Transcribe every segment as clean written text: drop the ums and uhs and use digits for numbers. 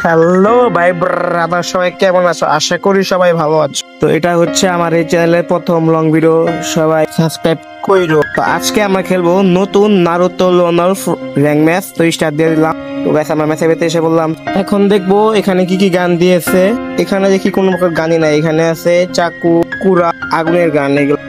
Hello ভাই brother, সবাই কেমন আছো? আশা করি সবাই ভালো আছো। তো এটা হচ্ছে আমার এই চ্যানেলের প্রথম লং ভিডিও, সবাই সাবস্ক্রাইব কইরো। তো আজকে আমরা খেলবো নতুন নারুতো লোনার র্যাঙ্ক ম্যাচ। তো স্টার্ট দিয়ে দিলাম। তো গাইস আমরা ম্যাচে বেতে এসে বললাম, এখন দেখবো এখানে কি কি গান দিয়েছে। এখানে দেখি কোনো প্রকার গানই নাই, এখানে আছে চাকু, কুড়া, আগুনের গান এগুলো।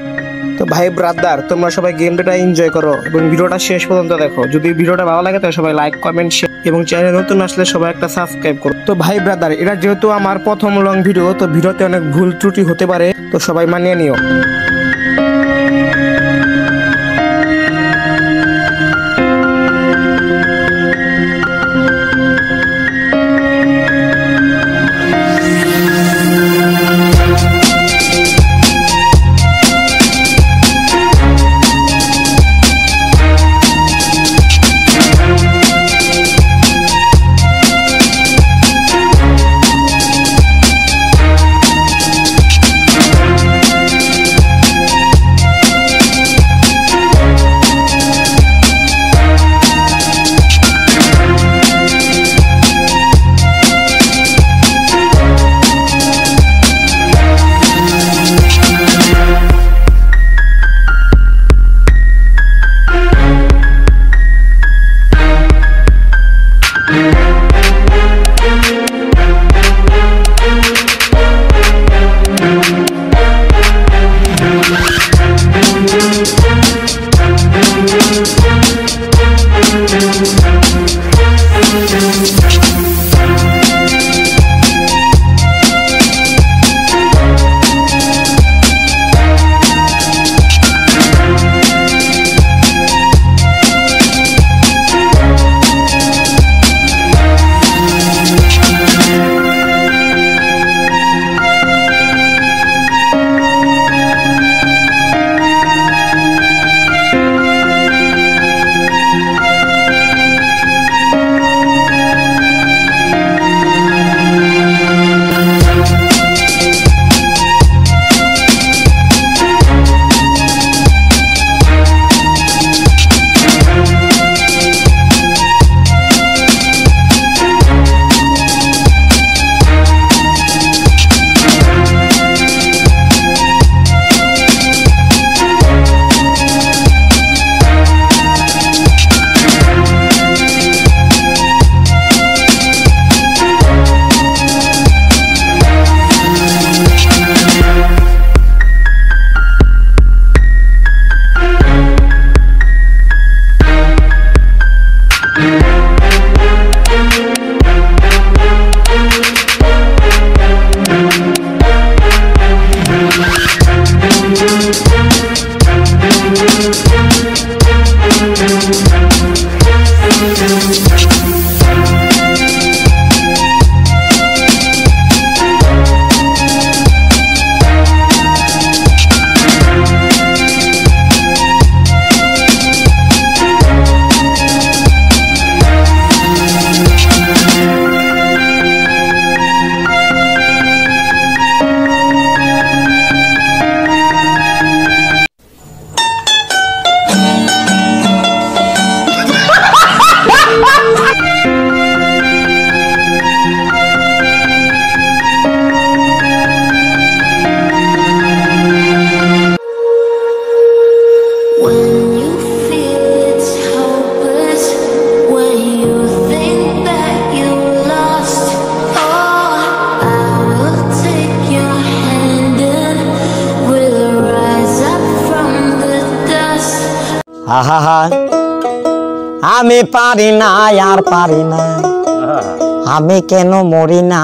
তো ভাই ব্রাদার, তোমরা সবাই গেমটা এনজয় করো এবং ভিডিওটা শেষ পর্যন্ত দেখো। যদি ভিডিওটা ভালো লাগে তাহলে সবাই লাইক, কমেন্ট, শেয়ার এবং চ্যানেলে নতুন আসলে সবাই একটা সাবস্ক্রাইব করো। তো ভাই ব্রাদার, এটা যেহেতু আমার প্রথম লং ভিডিও, তো ভিডিওতে অনেক ভুল ত্রুটি হতে পারে, তো সবাই মানিয়ে নিও। আহা, আমি পারি না, আর পারি না, আমি কেন মরি না।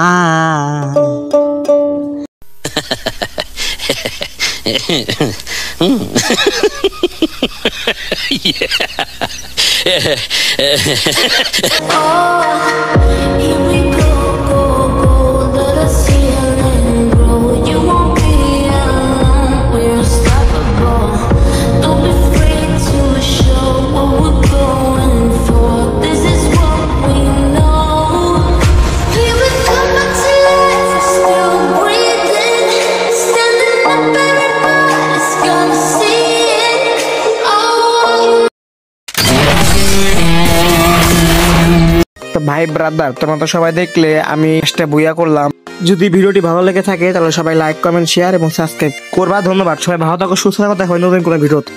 ভাই ব্রাদার তোমরা তো সবাই দেখলে আমি একটা বুইয়া করলাম। যদি ভিডিওটি ভালো লেগে থাকে তাহলে সবাই লাইক কমেন্ট শেয়ার এবং সাবস্ক্রাইব করবা। ধন্যবাদ, সবাই ভালো থাকো, সুস্থ থাকো, দেখা হয় নতুন কোনো ভিডিওতে।